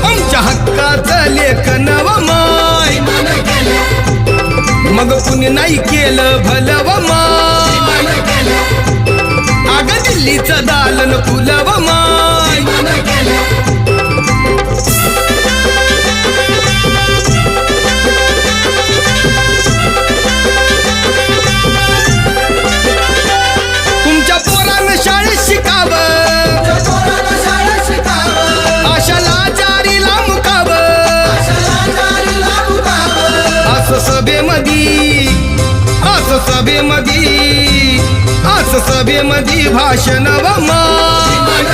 आमच्या हक्काचं लेखन व माय मग कुणी नाही केलं भलं व माय अग दिल्लीचं दालन फुलं व माय तुमच्या पोरानं शाळेत शिकावं आशाला जारीला मुकावं असं सभेमधी भाषण व मान